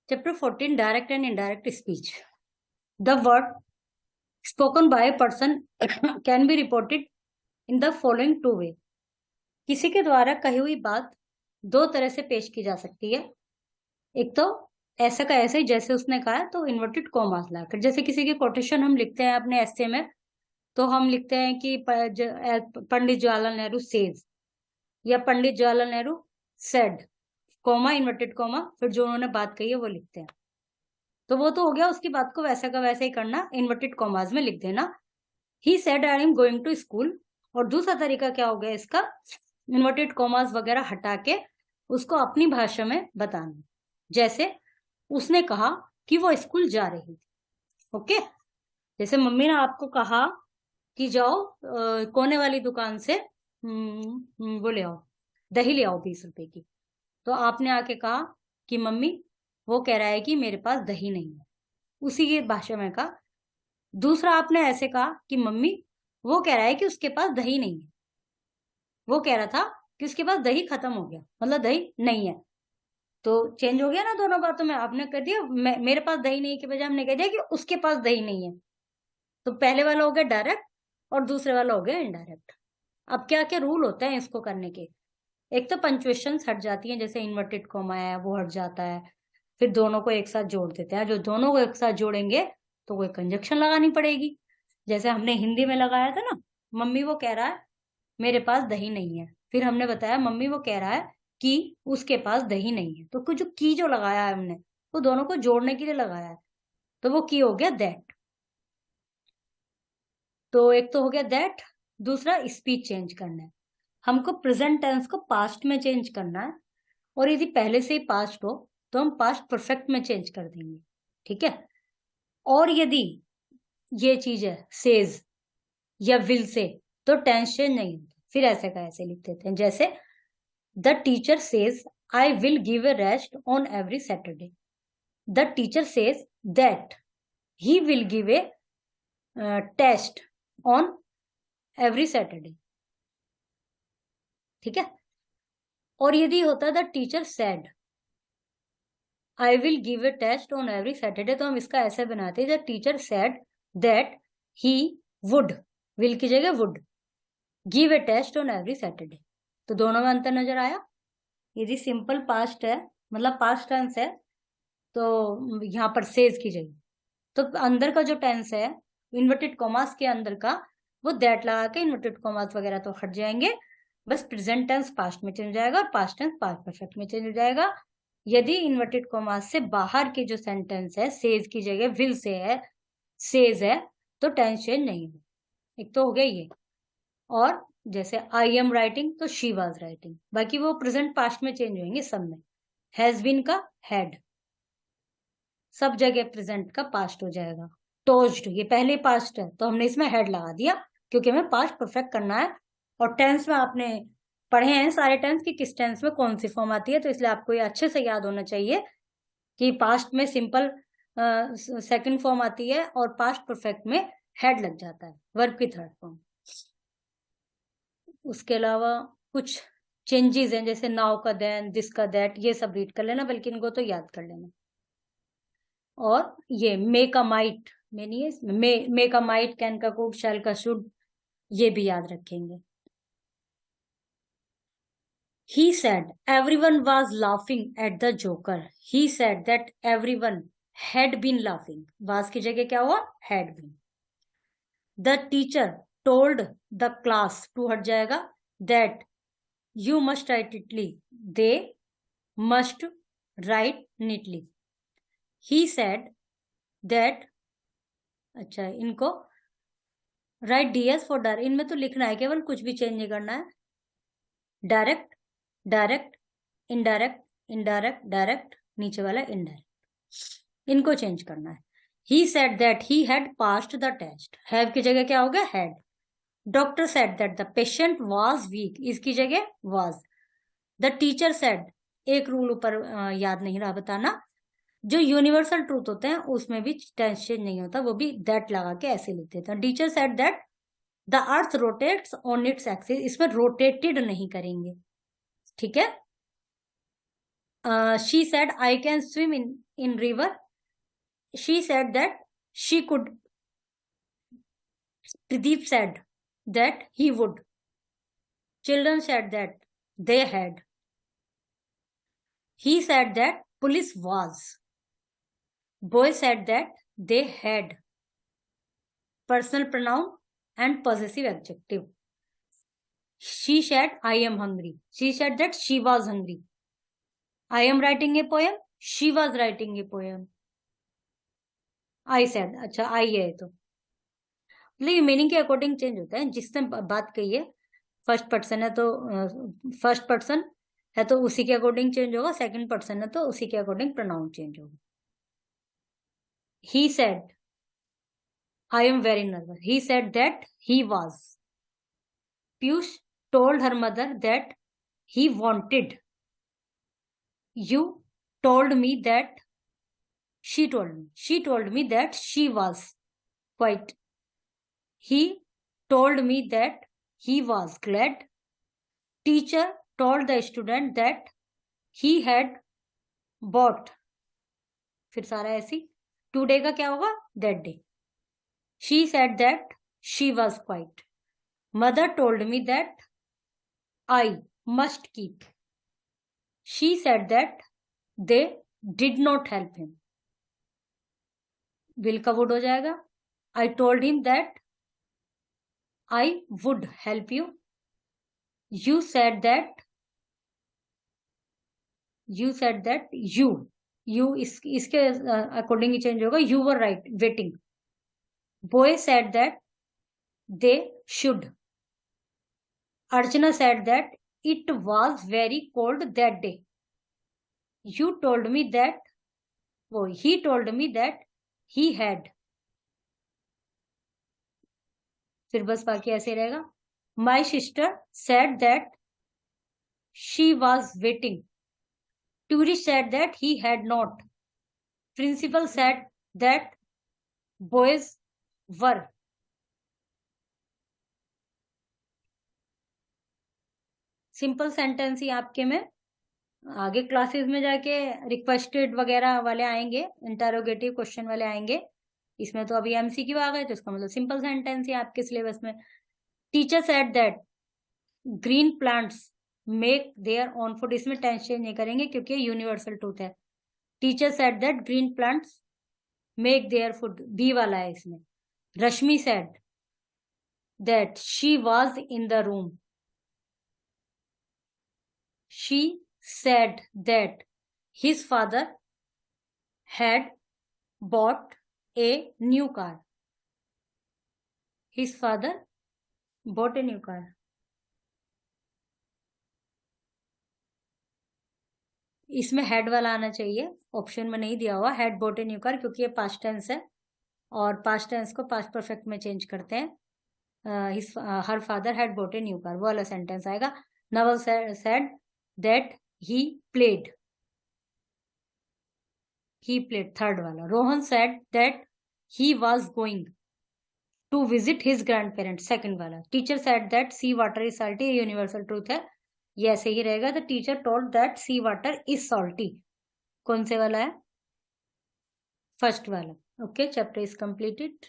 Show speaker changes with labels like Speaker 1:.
Speaker 1: Chapter 14, Direct and Indirect Speech. The word spoken by a person can be reported in the following two way. किसी के द्वारा कही हुई बात दो तरह से पेश की जा सकती है। एक तो ऐसा का ऐसे ही जैसे उसने कहा, तो इन्वर्टेड कॉमास लाकर, जैसे किसी की कोटेशन हम लिखते हैं अपने एस्से में, तो हम लिखते हैं कि पंडित जवाहरलाल नेहरू सेज, या Pandit Jawaharlal Nehru said, comma inverted comma, फिर जो उन्होंने बात कही है वो लिखते हैं। तो वो तो हो गया, उसकी बात को वैसा का वैसा ही करना, इन्वर्टेड कॉमास में लिख देना। He said I am going to school. और दूसरा तरीका क्या हो गया इसका, इन्वर्टेड कॉमास वगैरह हटा के उसको अपनी भाषा में बताना। जैसे उसने कहा कि वो स्कूल जा रही थी। ओके, जैसे मम्मी ने आपको कहा कि जाओ कोने वाली दुकान से वो ले आओ, दही ले आओ 20 रुपए की। तो आपने आके कहा कि मम्मी वो कह रहा है कि मेरे पास दही नहीं है, उसी की भाषा में कहा। दूसरा आपने ऐसे कहा कि मम्मी वो कह रहा है कि उसके पास दही नहीं है, वो कह रहा था कि उसके पास दही खत्म हो गया, मतलब दही नहीं है। तो चेंज हो गया ना दोनों बातों में, आपने कर दिया मेरे पास दही नहीं के बजाय हमने कह दिया कि उसके पास दही नहीं है। तो पहले वाला हो गया डायरेक्ट और दूसरे वाला हो गया इनडायरेक्ट। अब क्या क्या रूल होते हैं इसको करने के, एक तो पंक्चुएशन हट जाती है, जैसे इन्वर्टेड कॉमा है वो हट जाता है, फिर दोनों को एक साथ जोड़ देते हैं। जो दोनों को एक साथ जोड़ेंगे तो कोई कंजक्शन लगानी पड़ेगी, जैसे हमने हिंदी में लगाया था ना, मम्मी वो कह रहा है मेरे पास दही नहीं है, फिर हमने बताया मम्मी वो कह रहा है कि उसके पास दही नहीं है। तो कुछ जो लगाया है हमने, वो दोनों को जोड़ने के लिए लगाया है, तो वो की हो गया दैट। तो एक तो हो गया दैट, दूसरा स्पीच चेंज करना है। हमको प्रेजेंट टेंस को पास्ट में चेंज करना है, और यदि पहले से ही पास्ट हो तो हम पास्ट परफेक्ट में चेंज कर देंगे, ठीक है। और यदि ये चीज है सेज या विल से, तो टेंस चेंज नहीं होता, फिर ऐसे का ऐसे लिख देते हैं। जैसे the teacher says I will give a rest on every Saturday. The teacher says that he will give a test on every Saturday, ठीक है। और यदि होता the teacher said I will give a test on every Saturday, तो हम इसका ऐसे बनाते हैं the teacher said that he would, will की जगह would, give a test on every Saturday. तो दोनों में अंतर नजर आया। यदि सिंपल पास्ट है, मतलब पास्ट टेंस है, तो यहाँ पर सेज की जगह, तो अंदर का जो टेंस है इन्वर्टेड कॉमास के अंदर का, वो दैट लगा के इन्वर्टेड कॉमास वगैरह तो हट जाएंगे, बस प्रेजेंट टेंस पास्ट में चेंज हो जाएगा और पास्ट टेंस पास्ट परफेक्ट में चेंज हो जाएगा। यदि इन्वर्टेड कॉमास से बाहर के जो सेंटेंस है सेज की जगह विल से है, सेज है, तो टेंस चेंज नहीं हो। एक तो हो गया ये। और जैसे आई एम राइटिंग तो शी वाज राइटिंग, बाकी वो प्रेजेंट पास्ट में चेंज होंगे सब में। हैज बीन का हैड, सब जगह प्रेजेंट का पास्ट हो जाएगा। टोज्ड ये पहले पास्ट है, तो हमने इसमें हेड लगा दिया क्योंकि हमें पास्ट परफेक्ट करना है। और टेंस में आपने पढ़े हैं सारे टेंस की किस टेंस में कौन सी फॉर्म आती है, तो इसलिए आपको ये अच्छे से याद होना चाहिए कि पास्ट में सिंपल सेकंड फॉर्म आती है और पास्ट परफेक्ट में हेड लग जाता है, वर्ब की थर्ड फॉर्म। उसके अलावा कुछ चेंजेस हैं, जैसे नाउ का देन, दिस का दैट, ये सब रीड कर लेना, बल्कि इनको तो याद कर लेना। और ये मेक अ माइट में नहीं है इसमें, मेक अ माइट, कैन का कुड, शैल का शुड, ये भी याद रखेंगे। He said everyone was laughing at the joker. He said that everyone had been laughing. Was की जगह क्या हुआ, had been. The teacher told the class, to हट जाएगा, that you must write neatly. They must write neatly. He said that, अच्छा इनको right D S for direct, इनमें तो लिखना है केवल, कुछ भी चेंज नहीं करना है। Direct, direct, indirect, indirect, direct, नीचे वाला इनडायरेक्ट, इनको चेंज करना है। He said that he had passed the test, have की जगह क्या हो गया, had. Doctor said that the patient was weak, इसकी जगह वाज। द टीचर सेड, एक रूल ऊपर याद नहीं रहा बताना, जो यूनिवर्सल ट्रूथ होते हैं उसमें भी टेंस चेंज नहीं होता, वो भी दैट लगा के ऐसे लिख देते हैं। Teacher said that the earth rotates on its axis, इसमें रोटेटेड नहीं करेंगे, ठीक है। she said I can swim in river. She said that she could. Pradeep said that he would. Children said that they had. He said that police was. Boy said that they had. Personal pronoun and possessive adjective. She said I am hungry. She said that she was hungry. I am writing a poem. She was writing a poem. I said. अच्छा I है तो मतलब meaning के according change होता है. जिसने बात कही है फर्स्ट पर्सन है तो फर्स्ट पर्सन है तो उसी के अकॉर्डिंग चेंज होगा. सेकंड पर्सन है तो उसी के अकॉर्डिंग प्रोनाउन चेंज होगा. He said I am very nervous. He said that he was. Piyush told her mother that he wanted. You told me that she told me. She told me that she was quite. He told me that he was glad. Teacher told the student that he had bought. फिर सारा ऐसी. Today का क्या होगा? That day. She said that she was quite. Mother told me that I must keep. She said that they did not help him. Will का would हो जाएगा. I told him that I would help you. You said that you इसके according ही change होगा. You were right waiting. Boy said that they should. Archana said that it was very cold that day. You told me that he told me that he had. फिर बस बाकी ऐसे रहेगा. My sister said that she was waiting. Tourist said that he had not. Principal said that boys were. Simple sentence ही आपके में. आगे classes में जाके रिक्वेस्टेड वगैरह वाले आएंगे, इंटरोगेटिव क्वेश्चन वाले आएंगे. इसमें तो अभी एमसीक्यू आ गए तो इसका मतलब सिंपल सेंटेंस ही आपके सिलेबस में. Teacher said that green plants make their own food. इसमें टेंस चेंज नहीं करेंगे क्योंकि यूनिवर्सल ट्रूथ है. Teacher said that green plants make their food. B वाला है इसमें. Rashmi said that she was in the room. She said that his father had bought a new car. His father bought a new car. इसमें had वाला आना चाहिए. Option में नहीं दिया हुआ had bought a new car क्योंकि ये पास्ट टेंस है और पास्ट टेंस को पास्ट परफेक्ट में चेंज करते हैं. Her father had bought a new car वो वाला सेंटेंस आएगा. Naval said that he played. Third वाला. Rohan said that he was going to visit his grandparents. Second वाला. Teacher said that sea water is salty. Universal truth है, ये ऐसे ही रहेगा. The teacher told that sea water is salty. कौन से वाला है? फर्स्ट वाला. Okay, chapter is completed.